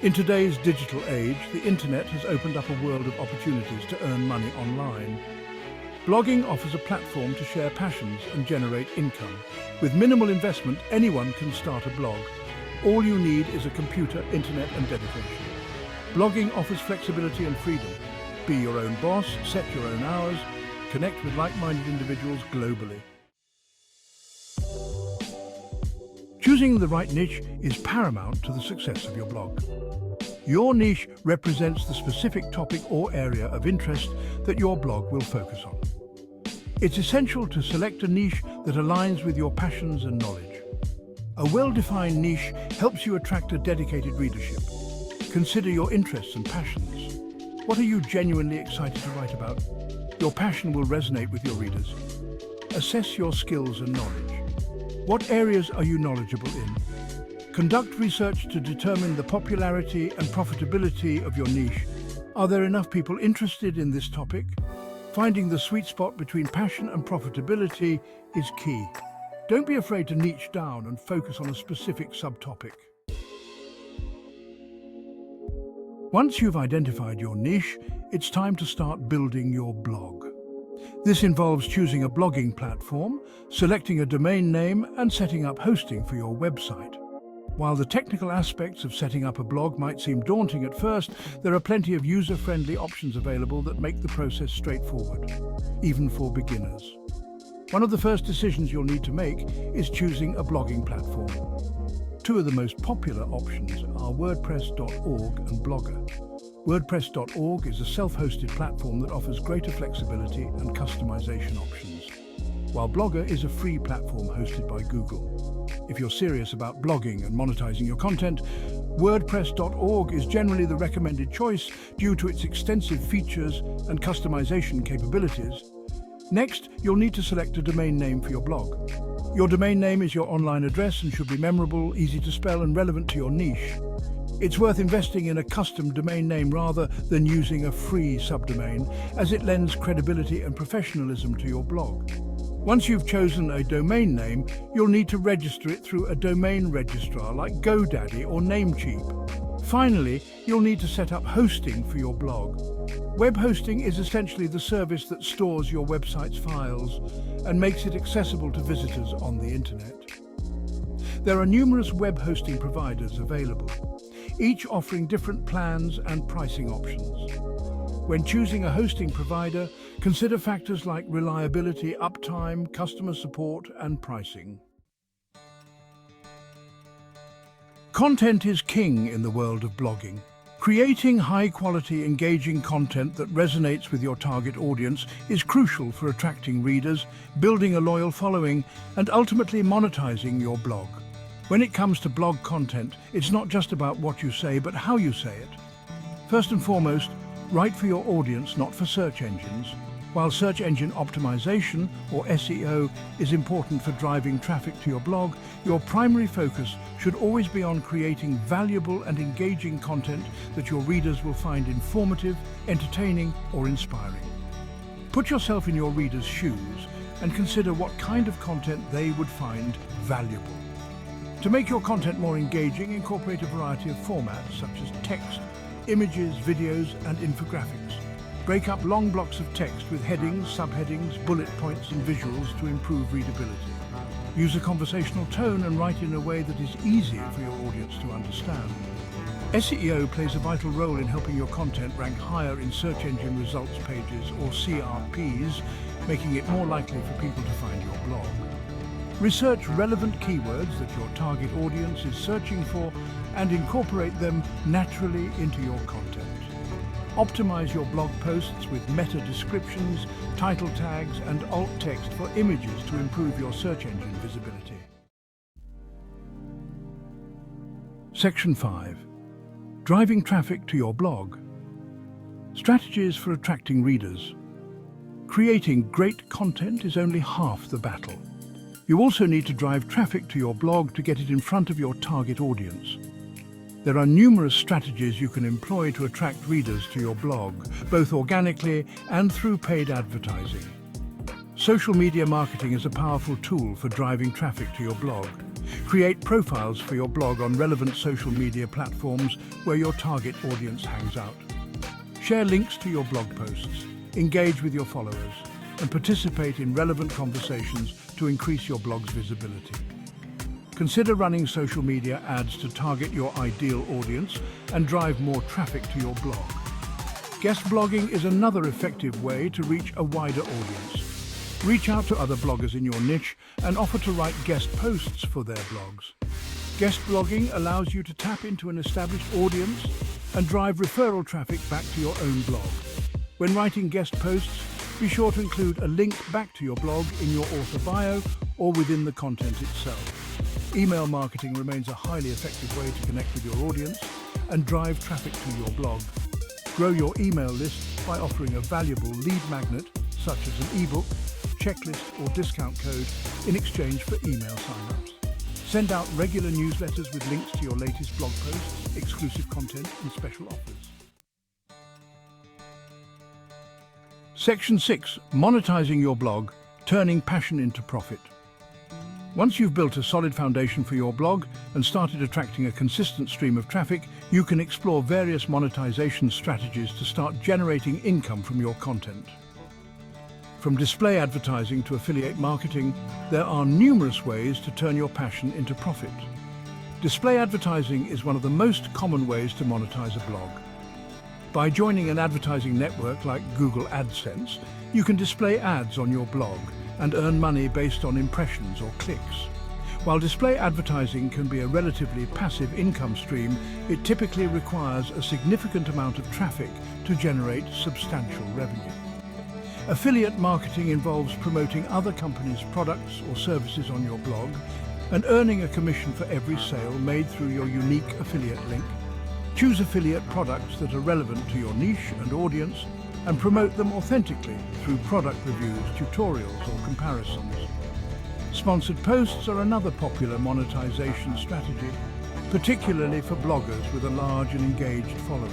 In today's digital age, the internet has opened up a world of opportunities to earn money online. Blogging offers a platform to share passions and generate income. With minimal investment, anyone can start a blog. All you need is a computer, internet, and dedication. Blogging offers flexibility and freedom. Be your own boss, set your own hours, connect with like-minded individuals globally. Choosing the right niche is paramount to the success of your blog. Your niche represents the specific topic or area of interest that your blog will focus on. It's essential to select a niche that aligns with your passions and knowledge. A well-defined niche helps you attract a dedicated readership. Consider your interests and passions. What are you genuinely excited to write about? Your passion will resonate with your readers. Assess your skills and knowledge. What areas are you knowledgeable in? Conduct research to determine the popularity and profitability of your niche. Are there enough people interested in this topic? Finding the sweet spot between passion and profitability is key. Don't be afraid to niche down and focus on a specific subtopic. Once you've identified your niche, it's time to start building your blog. This involves choosing a blogging platform, selecting a domain name, and setting up hosting for your website. While the technical aspects of setting up a blog might seem daunting at first, there are plenty of user-friendly options available that make the process straightforward, even for beginners. One of the first decisions you'll need to make is choosing a blogging platform. Two of the most popular options are WordPress.org and Blogger. WordPress.org is a self-hosted platform that offers greater flexibility and customization options, while Blogger is a free platform hosted by Google. If you're serious about blogging and monetizing your content, WordPress.org is generally the recommended choice due to its extensive features and customization capabilities. Next, you'll need to select a domain name for your blog. Your domain name is your online address and should be memorable, easy to spell, and relevant to your niche. It's worth investing in a custom domain name rather than using a free subdomain, as it lends credibility and professionalism to your blog. Once you've chosen a domain name, you'll need to register it through a domain registrar like GoDaddy or Namecheap. Finally, you'll need to set up hosting for your blog. Web hosting is essentially the service that stores your website's files and makes it accessible to visitors on the internet. There are numerous web hosting providers available, each offering different plans and pricing options. When choosing a hosting provider, consider factors like reliability, uptime, customer support, and pricing. Content is king in the world of blogging. Creating high-quality, engaging content that resonates with your target audience is crucial for attracting readers, building a loyal following, and ultimately monetizing your blog. When it comes to blog content, it's not just about what you say, but how you say it. First and foremost, write for your audience, not for search engines. While search engine optimization, or SEO, is important for driving traffic to your blog, your primary focus should always be on creating valuable and engaging content that your readers will find informative, entertaining, or inspiring. Put yourself in your readers' shoes and consider what kind of content they would find valuable. To make your content more engaging, incorporate a variety of formats such as text, images, videos, and infographics. Break up long blocks of text with headings, subheadings, bullet points, and visuals to improve readability. Use a conversational tone and write in a way that is easy for your audience to understand. SEO plays a vital role in helping your content rank higher in search engine results pages, or CRPs, making it more likely for people to find your blog. Research relevant keywords that your target audience is searching for and incorporate them naturally into your content. Optimize your blog posts with meta descriptions, title tags, and alt text for images to improve your search engine visibility. Section 5. Driving traffic to your blog. Strategies for attracting readers. Creating great content is only half the battle. You also need to drive traffic to your blog to get it in front of your target audience. There are numerous strategies you can employ to attract readers to your blog, both organically and through paid advertising. Social media marketing is a powerful tool for driving traffic to your blog. Create profiles for your blog on relevant social media platforms where your target audience hangs out. Share links to your blog posts, engage with your followers, and participate in relevant conversations to increase your blog's visibility. Consider running social media ads to target your ideal audience and drive more traffic to your blog. Guest blogging is another effective way to reach a wider audience. Reach out to other bloggers in your niche and offer to write guest posts for their blogs. Guest blogging allows you to tap into an established audience and drive referral traffic back to your own blog. When writing guest posts, be sure to include a link back to your blog in your author bio or within the content itself. Email marketing remains a highly effective way to connect with your audience and drive traffic to your blog. Grow your email list by offering a valuable lead magnet, such as an ebook, checklist, or discount code in exchange for email signups. Send out regular newsletters with links to your latest blog posts, exclusive content, and special offers. Section 6. Monetizing your blog, turning passion into profit. Once you've built a solid foundation for your blog and started attracting a consistent stream of traffic, you can explore various monetization strategies to start generating income from your content. From display advertising to affiliate marketing, there are numerous ways to turn your passion into profit. Display advertising is one of the most common ways to monetize a blog. By joining an advertising network like Google AdSense, you can display ads on your blog and earn money based on impressions or clicks. While display advertising can be a relatively passive income stream, it typically requires a significant amount of traffic to generate substantial revenue. Affiliate marketing involves promoting other companies' products or services on your blog and earning a commission for every sale made through your unique affiliate link. Choose affiliate products that are relevant to your niche and audience and promote them authentically through product reviews, tutorials, or comparisons. Sponsored posts are another popular monetization strategy, particularly for bloggers with a large and engaged following.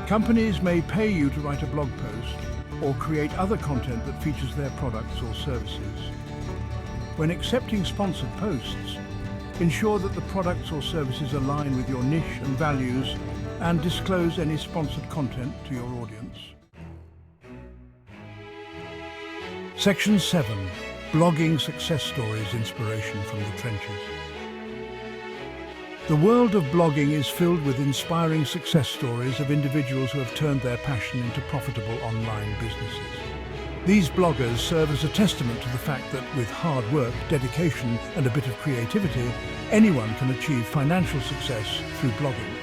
Companies may pay you to write a blog post or create other content that features their products or services. When accepting sponsored posts, ensure that the products or services align with your niche and values and disclose any sponsored content to your audience. Section 7. Blogging success stories, inspiration from the trenches. The world of blogging is filled with inspiring success stories of individuals who have turned their passion into profitable online businesses. These bloggers serve as a testament to the fact that with hard work, dedication, and a bit of creativity, anyone can achieve financial success through blogging.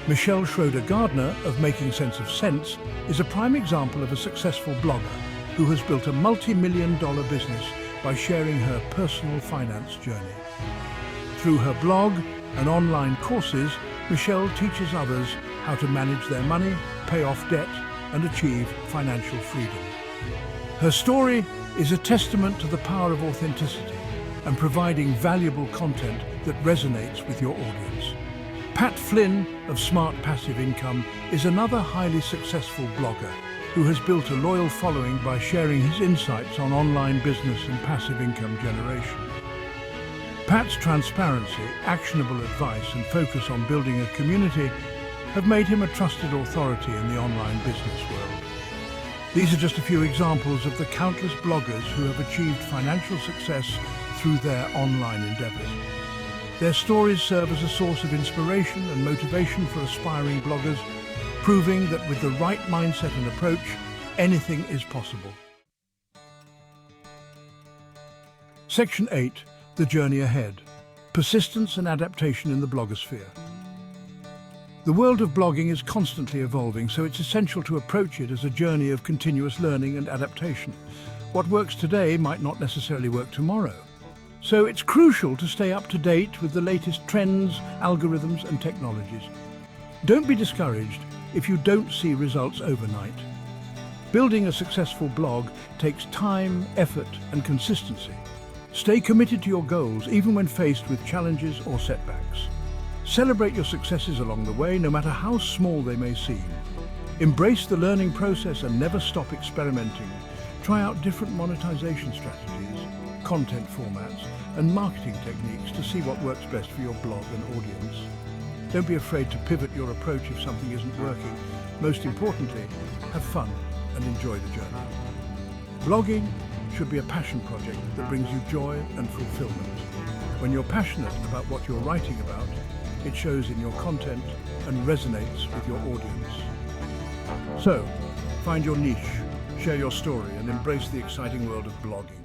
Michelle Schroeder-Gardner of Making Sense of Sense is a prime example of a successful blogger who has built a multi-million-dollar business by sharing her personal finance journey. Through her blog and online courses, Michelle teaches others how to manage their money, pay off debt, and achieve financial freedom. Her story is a testament to the power of authenticity and providing valuable content that resonates with your audience. Pat Flynn of Smart Passive Income is another highly successful blogger who has built a loyal following by sharing his insights on online business and passive income generation. Pat's transparency, actionable advice, and focus on building a community have made him a trusted authority in the online business world. These are just a few examples of the countless bloggers who have achieved financial success through their online endeavors. Their stories serve as a source of inspiration and motivation for aspiring bloggers, proving that with the right mindset and approach, anything is possible. Section 8. The journey ahead. Persistence and adaptation in the blogosphere. The world of blogging is constantly evolving, so it's essential to approach it as a journey of continuous learning and adaptation. What works today might not necessarily work tomorrow. So it's crucial to stay up to date with the latest trends, algorithms, and technologies. Don't be discouraged if you don't see results overnight. Building a successful blog takes time, effort, and consistency. Stay committed to your goals even when faced with challenges or setbacks. Celebrate your successes along the way, no matter how small they may seem. Embrace the learning process and never stop experimenting. Try out different monetization strategies, content formats, and marketing techniques to see what works best for your blog and audience. Don't be afraid to pivot your approach if something isn't working. Most importantly, have fun and enjoy the journey. Blogging should be a passion project that brings you joy and fulfillment. When you're passionate about what you're writing about, it shows in your content and resonates with your audience. So, find your niche, share your story, and embrace the exciting world of blogging.